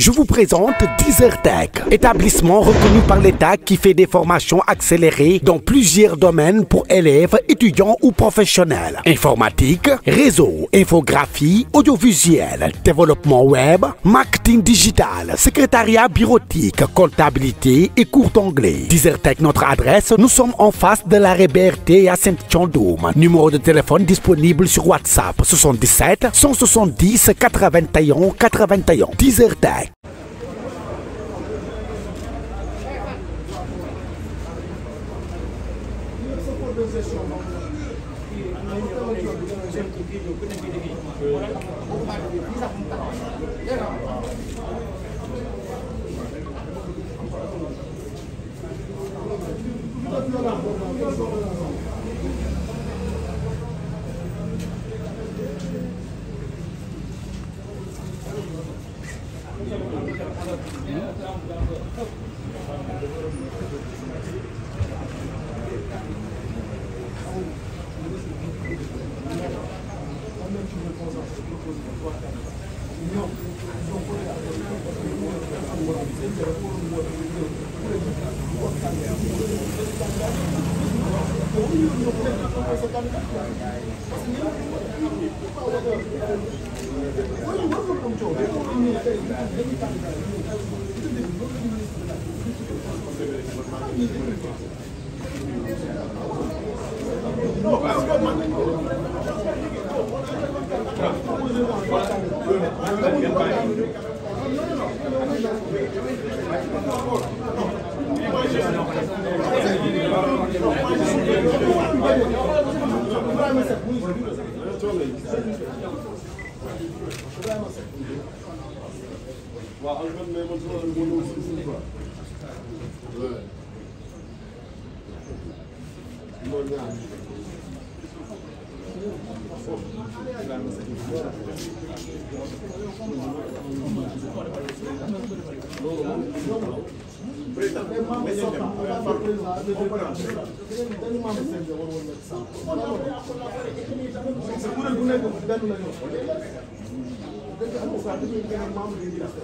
Je vous présente Deezertech, établissement reconnu par l'État qui fait des formations accélérées dans plusieurs domaines pour élèves, étudiants ou professionnels. Informatique, réseau, infographie, audiovisuel, développement web, marketing digital, secrétariat bureautique, comptabilité et cours d'anglais. Deezertech, notre adresse, nous sommes en face de l'arrêt BRT à Saint-Thiandoum. Numéro de téléphone disponible sur WhatsApp 77 170 81 81. Deezertech.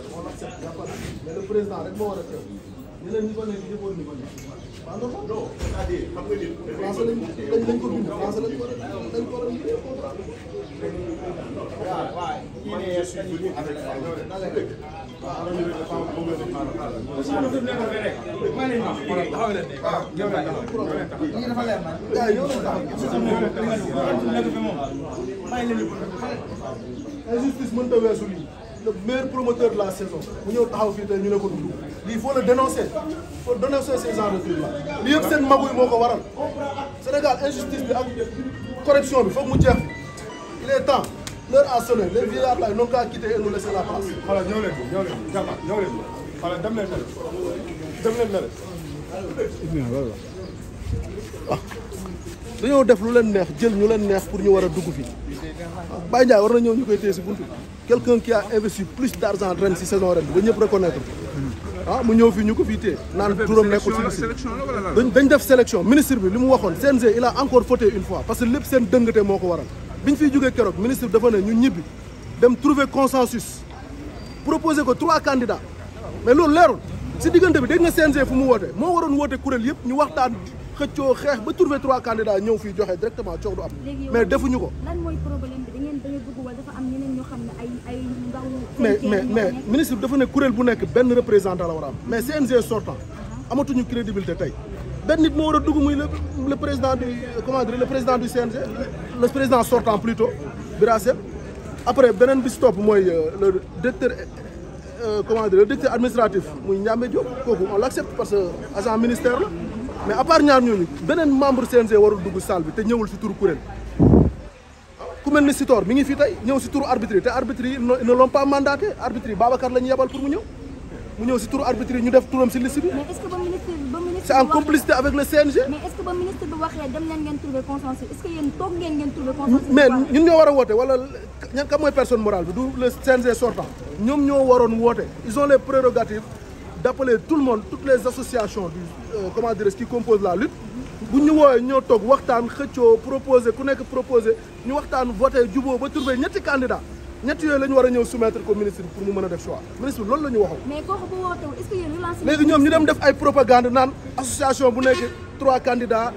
Mais le président rek moo war a teew ñeneen ñi ko nekk ñëpp war ñu ko nekk waaw non non c'est-à-dire xam nga ni français lañ ko bind français lañ ko war a je suis venu avec injustice mënta weesu lii le meilleur promoteur de la saison mu ñëw taxaw fii tey ñu ne ko dund lii il faut le dénoncer il faut dénoncer ces genres de trucs là lii yëpp seen magu yi moo ko waral Sénégal injustice bi ak corruption bi foog mu jeex il est temps l'heure a sonné les vieillards là n'ont qu'à quitter et nous laisser la place. Voilà ñëw leen jàmbaar ñëw leen voilà dem leen na dañoo def lu leen neex jël ñu leen neex pour ñu war a dugg fii Baye Ndiaye war na ñëw ñu koy téye si buntu quelqu'un qui a investi plus d'argent ren si saison ren bi ba ñëpp reconnaître mu ñëw fii ñu ko fii téye naan turam nekkul si liste dañ def sélection ministre bi li mu waxoon CNG il a encore fauté une fois parce que lépp seen dëngate moo ko waral biñ fiy jógee keroog ministre bi dafa ne ñu ñibbi dem trouver consensus proposer ko 3 candidats mais loolu leerul si diggante bi dégg nga CNG fu mu woote moo waroon woote kuréel yëpp ñu waxtaan xëccoo xeex ba trouver 3 candidats ñëw fii joxe directement coow du am mais defuñu ko. lan mooy problème bi da ngeen bëgg wala dafa am ñeneen ñoo xam ne ay ndaw. mais ministre bi dafa ne kuréel bu nekk benn représentant la war a am mais CNG sortant amatuñu crédibilité tey benn nit moo war a dugg muy le président du comment dire le président du CNG le président sortant plutôt Bira Sène après beneen bi si topp mooy le directeur comment dire le directeur administratif muy Ndiamé Diop kooku on l'accepte parce que agent ministère la. mais à part ñaar ñooñu beneen membre CNG warul dugg salle bi te ñëwul si turu kuréel ku mel ni Sitor mi ngi fi tey ñëw si turu arbitre yi te arbitre yi ne l'ont pas mandaté arbitre yi Babacar la ñu yebal pour mu ñëw si turu arbitre yi ñu def turam si liste bi. mais est-ce que ba ministre c'est en complicité avec le CNG. mais est-ce que ba ministre bi waxee dem leen ngeen trouver consensus est-ce que yéen toog ngeen trouver consensus. mais ñun ñoo war a woote wala ñan ka mooy personne morale bi du le CNG sortant ñoom ñoo waroon woote ils ont les prérogatives d'appeler tout le monde toutes les associations du comment dire qui composent la lutte bu ñu woowee ñoo toog waxtaan xëccoo proposé ku nekk proposé ñu waxtaan voté juboo ba trouvé ñetti candidat ñett yooyu la ñu war a ñëw soumettre ko ministre pour mu mën a def choix ministre loolu la ñu waxoon. mais kooku bu wootewul est-ce que yéen relancé. léegi ñoom ñu dem def ay propagande naan association bu nekk 3 candidats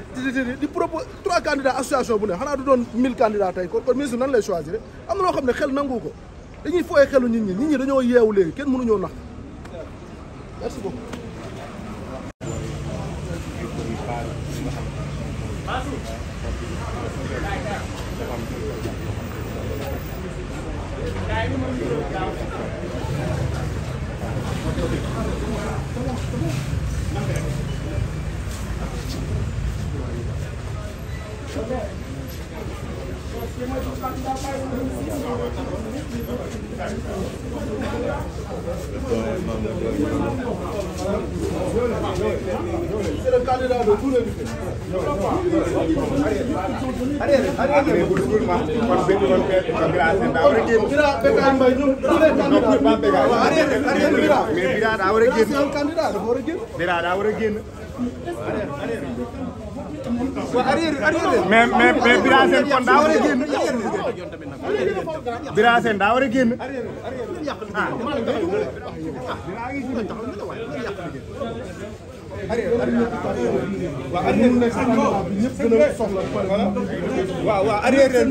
di propos 3 candidats association bu nekk xanaa du doon 1000 candidats tey kon ministre nan lay choisir am na loo xam ne xel nangu ko dañuy fooyee xelu nit ñi dañoo yeewu léegi kenn mënuñoo nax merci beaucoup. C'est le candidat de tous les lycées. mais Bira Sène kon daa war a génn. Bira Sène daa war a génn. waaw arrière leen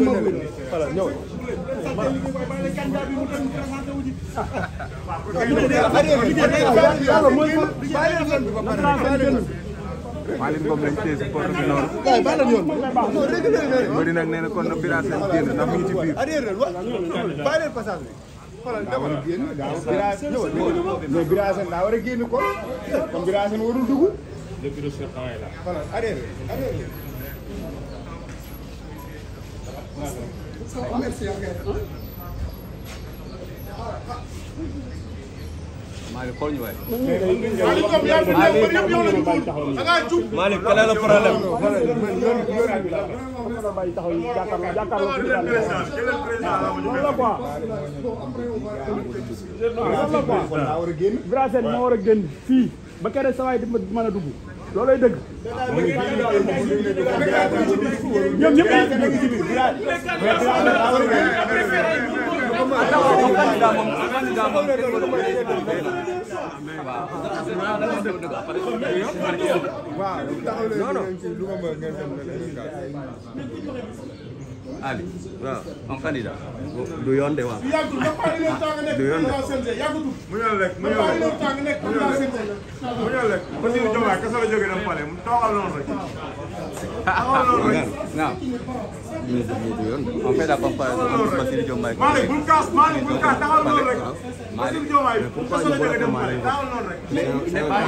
voilà ñëw. Malick Ngom lañ téye si porte bi noonu. bëri nag nee na kon na Bira Sène génn ndax mu ngi ci biir. bàyyi leen passage bi. daa war a génn mais Bira Sène daa war a génn kon Bira Sène warul dugg. voilà arrière Malick xool ñu waay. Malick quel est le problème. Bira Sène moo war a génn fii ba keroog sa waay di mën a dugg loolay dëgg. ñoom ñëpp Ali waaw en candidat du yoon de waaw du yoon de mu ñëw rek mu ñëw rek Bassirou Diomaye kese la jógee dem pale mu toogal noonu rek non du yoon on fait la comparaison entre Bassirou Diomaye Malick bul kaas taxawal noonu rek Bassirou Diomaye pourquoi ñu boole ko Malick taxawal noonu rek c'est pas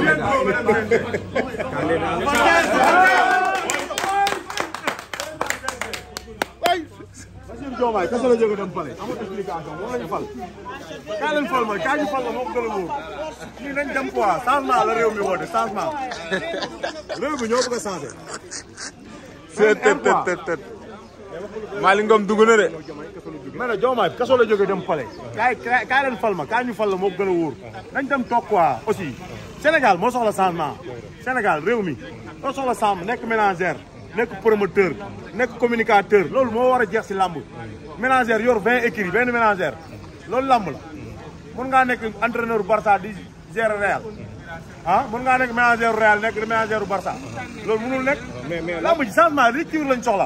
Bassirou Diomaye kese la jógee dem pale amul explication moom la ñu fal kaa leen fal ma kaa ñu fal ma moo ko gën a wóor ñii nañ dem quoi changement la réew mi woote changement réew mi ñoo bëgg a changé tët Malick Ngom dugg na de. mais nag Diomaye kaso la jógee dem pale kaay leen fal ma kaa ñu fal la moo ko gën a wóor nañ dem toog quoi aussi Sénégal moo soxla changement Sénégal réew mi moo soxla changement nekk ménagère nekk promoteur nekk communicateur loolu moo war a jeex si làmb ménagère yor 20 écuries benn ménagère loolu làmb la mën ngaa nekk entraîneur Barça di gérer Real mën ngaa nekk ménagère Real nekk ménagère Barça loolu mënul nekk làmb ji changement rupture lañ soxla